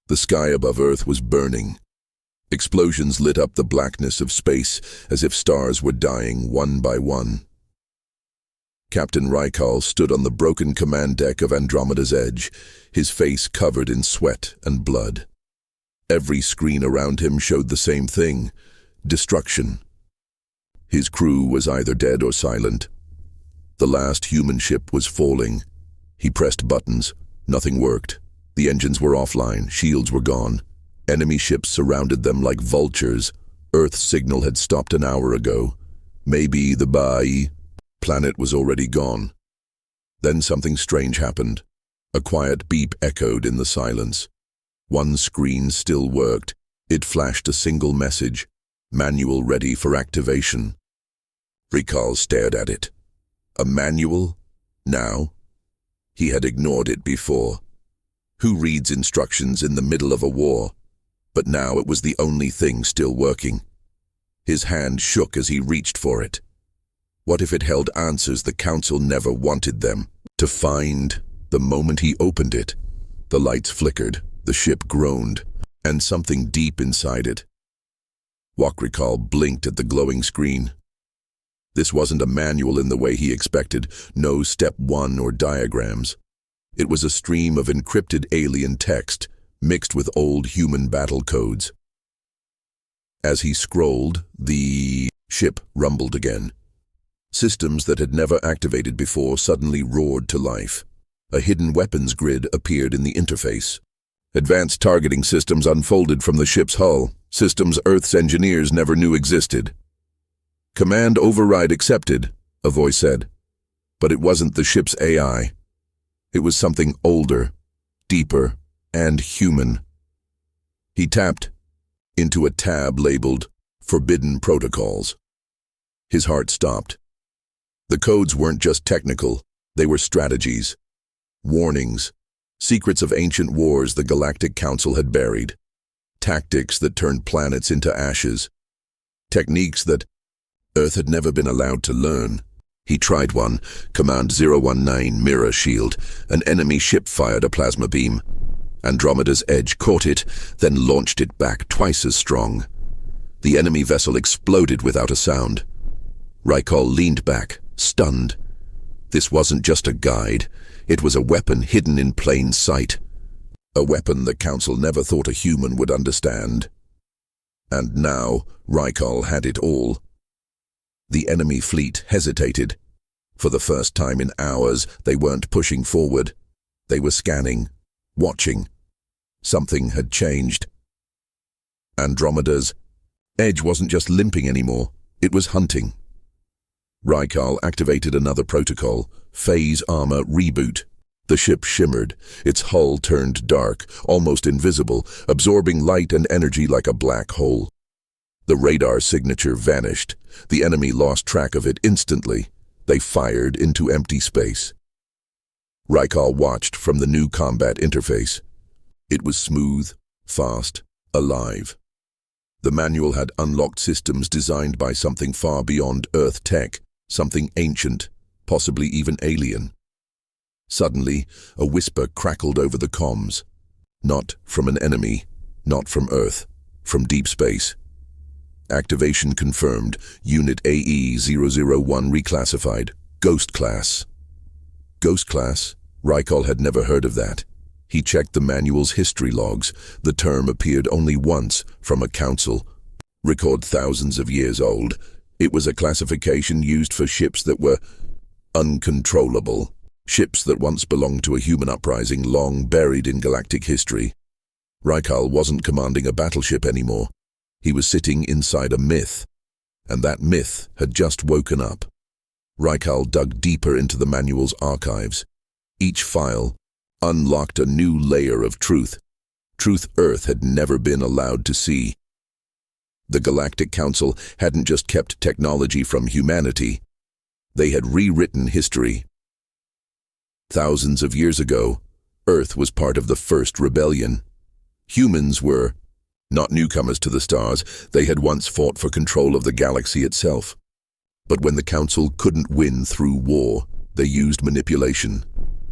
The sky above Earth was burning. Explosions lit up the blackness of space as if stars were dying one by one. Captain Rykal stood on the broken command deck of Andromeda's Edge, his face covered in sweat and blood. Every screen around him showed the same thing: destruction. His crew was either dead or silent. The last human ship was falling. He pressed buttons. Nothing worked. The engines were offline, shields were gone. Enemy ships surrounded them like vultures. Earth's signal had stopped an hour ago. Maybe the planet was already gone. Then something strange happened. A quiet beep echoed in the silence. One screen still worked. It flashed a single message: manual ready for activation. Rykal stared at it. A manual? Now? He had ignored it before. Who reads instructions in the middle of a war? But now it was the only thing still working. His hand shook as he reached for it. What if it held answers the Council never wanted them to find? The moment he opened it, the lights flickered, the ship groaned, and something deep inside it. Rykal blinked at the glowing screen. This wasn't a manual in the way he expected, no step 1 or diagrams. It was a stream of encrypted alien text, mixed with old human battle codes. As he scrolled, the ship rumbled again. Systems that had never activated before suddenly roared to life. A hidden weapons grid appeared in the interface. Advanced targeting systems unfolded from the ship's hull, systems Earth's engineers never knew existed. "Command override accepted," a voice said. But it wasn't the ship's AI. It was something older, deeper, and human. He tapped into a tab labeled Forbidden Protocols. His heart stopped. The codes weren't just technical, they were strategies, warnings, secrets of ancient wars the Galactic Council had buried, tactics that turned planets into ashes, techniques that Earth had never been allowed to learn. He tried one, Command 019 Mirror Shield. An enemy ship fired a plasma beam. Andromeda's Edge caught it, then launched it back twice as strong. The enemy vessel exploded without a sound. Rykal leaned back, stunned. This wasn't just a guide. It was a weapon hidden in plain sight. A weapon the Council never thought a human would understand. And now, Rykal had it all. The enemy fleet hesitated. For the first time in hours, they weren't pushing forward. They were scanning, watching. Something had changed. Andromeda's Edge wasn't just limping anymore, it was hunting. Rykal activated another protocol, Phase Armor Reboot. The ship shimmered, its hull turned dark, almost invisible, absorbing light and energy like a black hole. The radar signature vanished. The enemy lost track of it instantly. They fired into empty space. Rykal watched from the new combat interface. It was smooth, fast, alive. The manual had unlocked systems designed by something far beyond Earth tech, something ancient, possibly even alien. Suddenly, a whisper crackled over the comms. Not from an enemy, not from Earth, from deep space. Activation confirmed. Unit AE-001 reclassified. Ghost class. Ghost class? Rykal had never heard of that. He checked the manual's history logs. The term appeared only once from a council. Record thousands of years old. It was a classification used for ships that were uncontrollable. Ships that once belonged to a human uprising long buried in galactic history. Rykal wasn't commanding a battleship anymore. He was sitting inside a myth, and that myth had just woken up. Rykal dug deeper into the manual's archives. Each file unlocked a new layer of truth Earth had never been allowed to see. The Galactic Council hadn't just kept technology from humanity, they had rewritten history. Thousands of years ago, Earth was part of the first rebellion. Humans were not newcomers to the stars, they had once fought for control of the galaxy itself. But when the Council couldn't win through war, they used manipulation.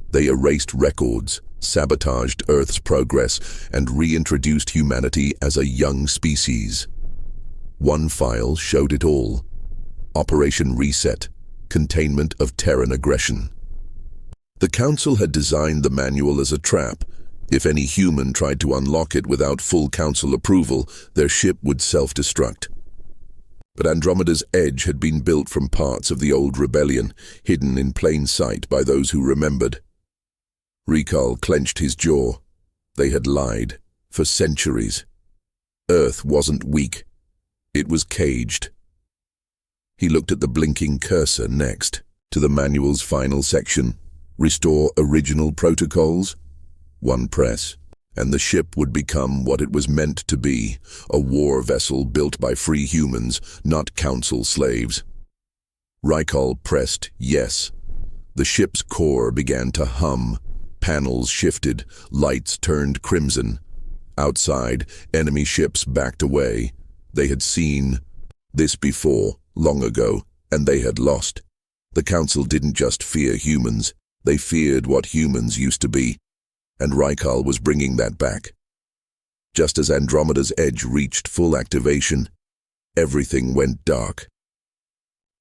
They erased records, sabotaged Earth's progress, and reintroduced humanity as a young species. One file showed it all. Operation Reset, containment of Terran aggression. The Council had designed the manual as a trap. If any human tried to unlock it without full Council approval, their ship would self-destruct. But Andromeda's edge had been built from parts of the old rebellion, hidden in plain sight by those who remembered. Rykal clenched his jaw. They had lied, for centuries. Earth wasn't weak. It was caged. He looked at the blinking cursor next, to the manual's final section. Restore original protocols. One press, and the ship would become what it was meant to be, a war vessel built by free humans, not Council slaves. Rykal pressed yes. The ship's core began to hum. Panels shifted, lights turned crimson. Outside, enemy ships backed away. They had seen this before, long ago, and they had lost. The Council didn't just fear humans, they feared what humans used to be. And Rykal was bringing that back. Just as Andromeda's edge reached full activation, everything went dark.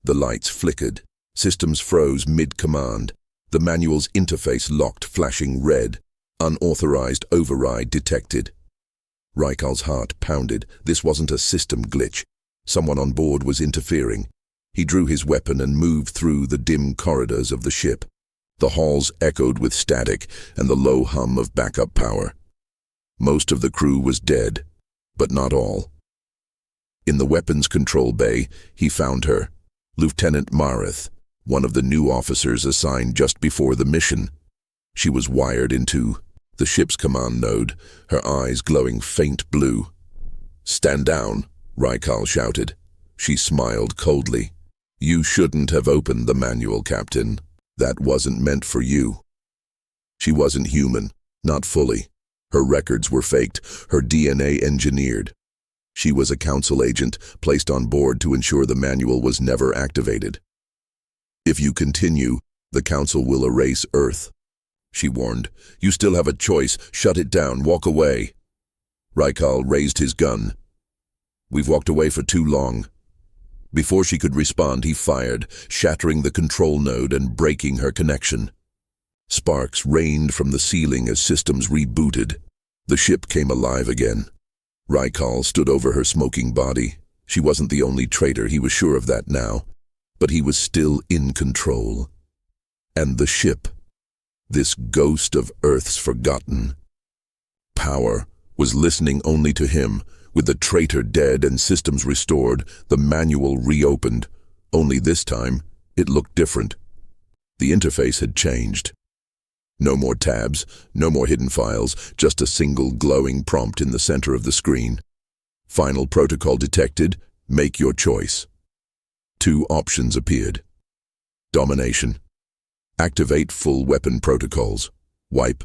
The lights flickered, systems froze mid-command, the manual's interface locked, flashing red, unauthorized override detected. Rykal's heart pounded. This wasn't a system glitch. Someone on board was interfering. He drew his weapon and moved through the dim corridors of the ship. The halls echoed with static and the low hum of backup power. Most of the crew was dead, but not all. In the weapons control bay, he found her, Lieutenant Marith, one of the new officers assigned just before the mission. She was wired into the ship's command node, her eyes glowing faint blue. "Stand down," Rykal shouted. She smiled coldly. "You shouldn't have opened the manual, Captain. That wasn't meant for you." She wasn't human, not fully. Her records were faked, her DNA engineered. She was a Council agent, placed on board to ensure the manual was never activated. "If you continue, the Council will erase Earth," she warned. "You still have a choice. Shut it down, walk away." Rykal raised his gun. "We've walked away for too long." Before she could respond, he fired, shattering the control node and breaking her connection. Sparks rained from the ceiling as systems rebooted. The ship came alive again. Rykal stood over her smoking body. She wasn't the only traitor, he was sure of that now. But he was still in control. And the ship, this ghost of Earth's forgotten power, was listening only to him. With the traitor dead and systems restored, the manual reopened. Only this time, it looked different. The interface had changed. No more tabs, no more hidden files, just a single glowing prompt in the center of the screen. Final protocol detected, make your choice. Two options appeared. Domination. Activate full weapon protocols. Wipe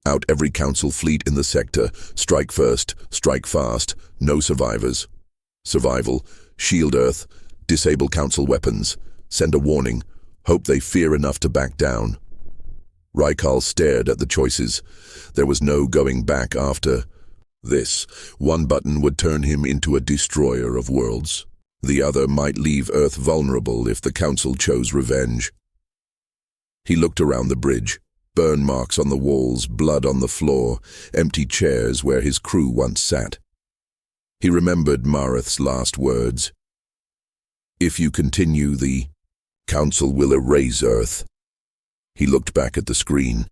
out every Council fleet in the sector. Strike first, strike fast, no survivors. Survival. Shield Earth. Disable Council weapons. Send a warning. Hope they fear enough to back down. Rykal stared at the choices. There was no going back after this. One button would turn him into a destroyer of worlds. The other might leave Earth vulnerable if the Council chose revenge. He looked around the bridge. Burn marks on the walls, blood on the floor, empty chairs where his crew once sat. He remembered Marith's last words. "If you continue, the Council will erase Earth." He looked back at the screen,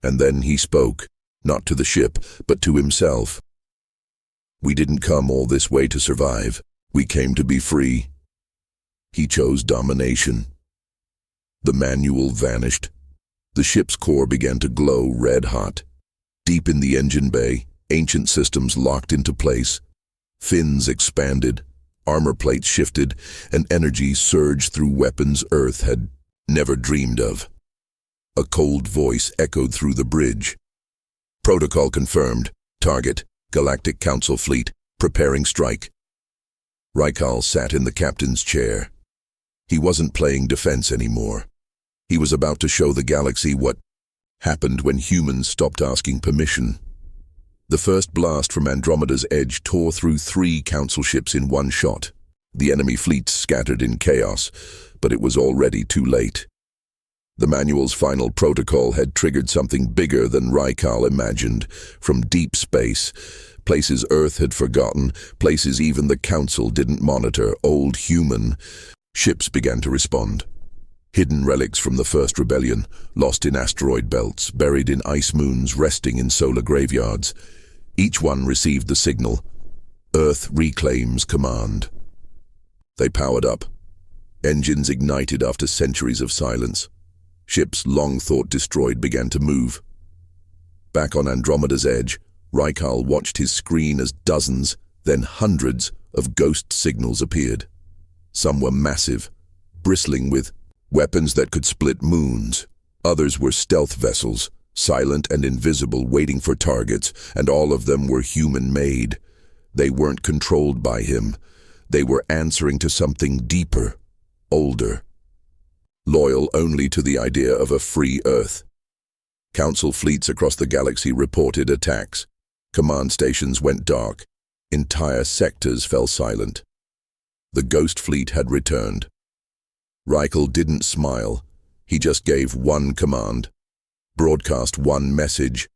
and then he spoke, not to the ship, but to himself. "We didn't come all this way to survive. We came to be free." He chose domination. The manual vanished. The ship's core began to glow red-hot. Deep in the engine bay, ancient systems locked into place. Fins expanded, armor plates shifted, and energy surged through weapons Earth had never dreamed of. A cold voice echoed through the bridge. "Protocol confirmed. Target, Galactic Council fleet, preparing strike." Rykal sat in the captain's chair. He wasn't playing defense anymore. He was about to show the galaxy what happened when humans stopped asking permission. The first blast from Andromeda's edge tore through 3 council ships in one shot. The enemy fleet scattered in chaos, but it was already too late. The manual's final protocol had triggered something bigger than Rykal imagined. From deep space, places Earth had forgotten, places even the Council didn't monitor, old human ships began to respond. Hidden relics from the first rebellion, lost in asteroid belts, buried in ice moons, resting in solar graveyards. Each one received the signal, Earth reclaims command. They powered up. Engines ignited after centuries of silence. Ships long thought destroyed began to move. Back on Andromeda's edge, Rykal watched his screen as dozens, then hundreds, of ghost signals appeared. Some were massive, bristling with weapons that could split moons. Others were stealth vessels, silent and invisible, waiting for targets, and all of them were human-made. They weren't controlled by him. They were answering to something deeper, older, loyal only to the idea of a free Earth. Council fleets across the galaxy reported attacks. Command stations went dark. Entire sectors fell silent. The Ghost Fleet had returned. Rykal didn't smile. He just gave one command. Broadcast one message.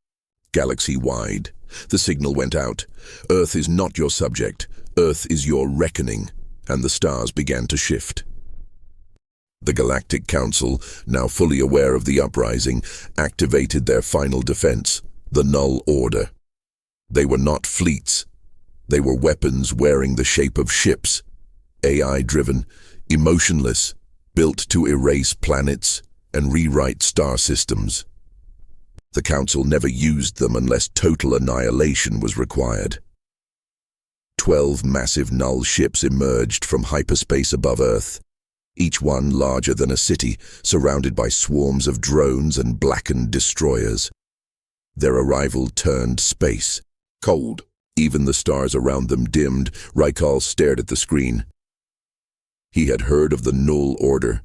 Galaxy-wide. The signal went out. Earth is not your subject. Earth is your reckoning. And the stars began to shift. The Galactic Council, now fully aware of the uprising, activated their final defense, the Null Order. They were not fleets. They were weapons wearing the shape of ships, AI-driven, emotionless, built to erase planets and rewrite star systems. The Council never used them unless total annihilation was required. 12 massive Null ships emerged from hyperspace above Earth, each one larger than a city, surrounded by swarms of drones and blackened destroyers. Their arrival turned space cold. Even the stars around them dimmed. Rykal stared at the screen. He had heard of the Null Order.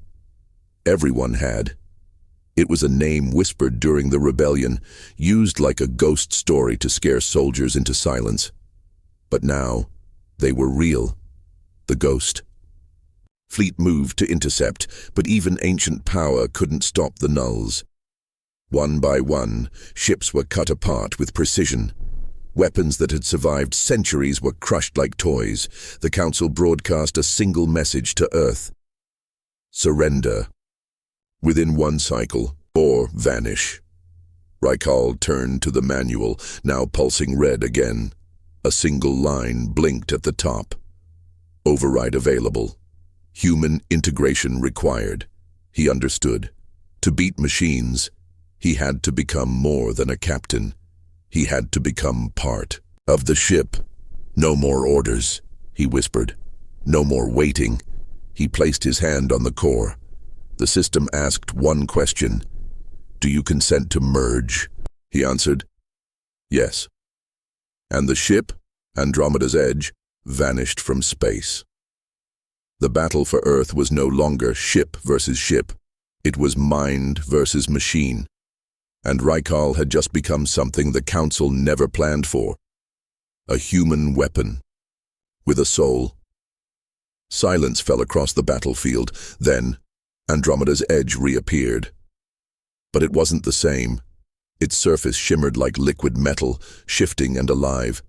Everyone had. It was a name whispered during the rebellion, used like a ghost story to scare soldiers into silence. But now, they were real. The Ghost Fleet moved to intercept, but even ancient power couldn't stop the Nulls. One by one, ships were cut apart with precision. Weapons that had survived centuries were crushed like toys. The Council broadcast a single message to Earth: surrender. Within one cycle, or vanish. Rykal turned to the manual, now pulsing red again. A single line blinked at the top. Override available. Human integration required. He understood. To beat machines, he had to become more than a captain. He had to become part of the ship. No more orders, he whispered. No more waiting. He placed his hand on the core. The system asked one question. Do you consent to merge? He answered, yes. And the ship, Andromeda's Edge, vanished from space. The battle for Earth was no longer ship versus ship. It was mind versus machine. And Rykal had just become something the Council never planned for. A human weapon. With a soul. Silence fell across the battlefield. Then, Andromeda's Edge reappeared. But it wasn't the same. Its surface shimmered like liquid metal, shifting and alive.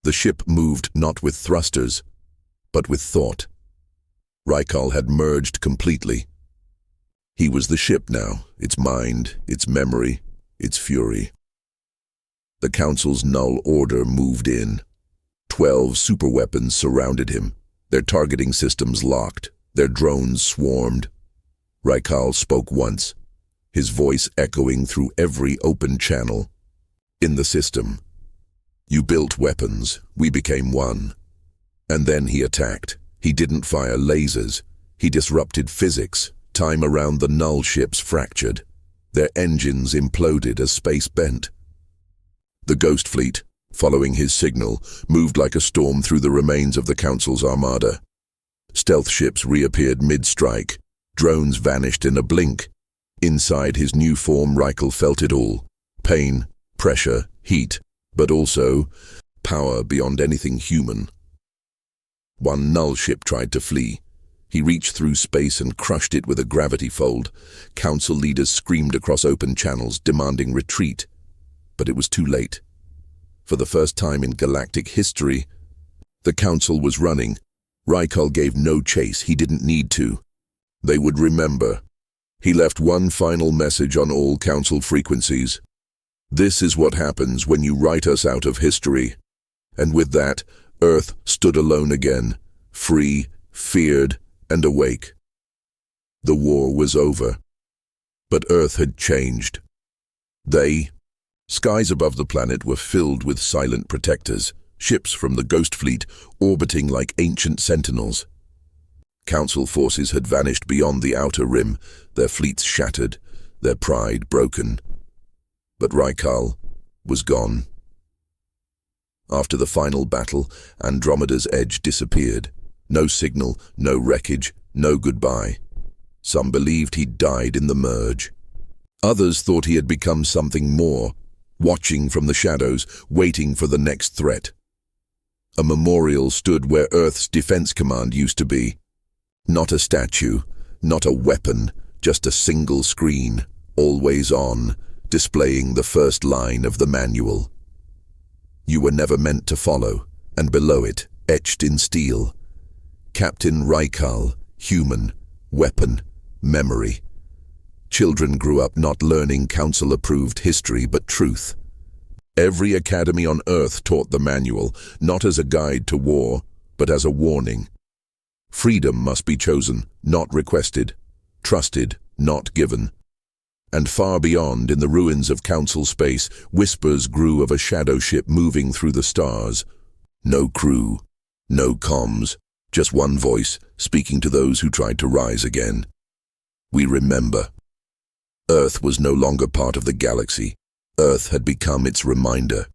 The ship moved not with thrusters, but with thought. Rykal had merged completely. He was the ship now, its mind, its memory, its fury. The Council's Null Order moved in. 12 superweapons surrounded him, their targeting systems locked, their drones swarmed. Rykal spoke once, his voice echoing through every open channel. In the system. You built weapons, we became one. And then he attacked. He didn't fire lasers. He disrupted physics. Time around the Null ships fractured. Their engines imploded as space bent. The Ghost Fleet, following his signal, moved like a storm through the remains of the Council's armada. Stealth ships reappeared mid-strike. Drones vanished in a blink. Inside his new form, Rykal felt it all. Pain, pressure, heat, but also power beyond anything human. One null ship tried to flee. He reached through space and crushed it with a gravity fold. Council leaders screamed across open channels, demanding retreat. But it was too late. For the first time in galactic history, the Council was running. Rykal gave no chase. He didn't need to. They would remember. He left one final message on all Council frequencies. This is what happens when you write us out of history. And with that, Earth stood alone again, free, feared, and awake. The war was over. But Earth had changed. Skies above the planet were filled with silent protectors, ships from the Ghost Fleet orbiting like ancient sentinels. Council forces had vanished beyond the outer rim, their fleets shattered, their pride broken. But Rykal was gone. After the final battle, Andromeda's edge disappeared. No signal, no wreckage, no goodbye. Some believed he'd died in the merge. Others thought he had become something more, watching from the shadows, waiting for the next threat. A memorial stood where Earth's defense command used to be. Not a statue, not a weapon, just a single screen, always on, displaying the first line of the manual. You were never meant to follow, and below it, etched in steel, Captain Rykal, human, weapon, memory. Children grew up not learning Council-approved history, but truth. Every academy on Earth taught the manual, not as a guide to war, but as a warning. Freedom must be chosen, not requested. Trusted, not given. And far beyond, in the ruins of Council space, whispers grew of a shadow ship moving through the stars. No crew, no comms, just one voice, speaking to those who tried to rise again. We remember. Earth was no longer part of the galaxy. Earth had become its reminder.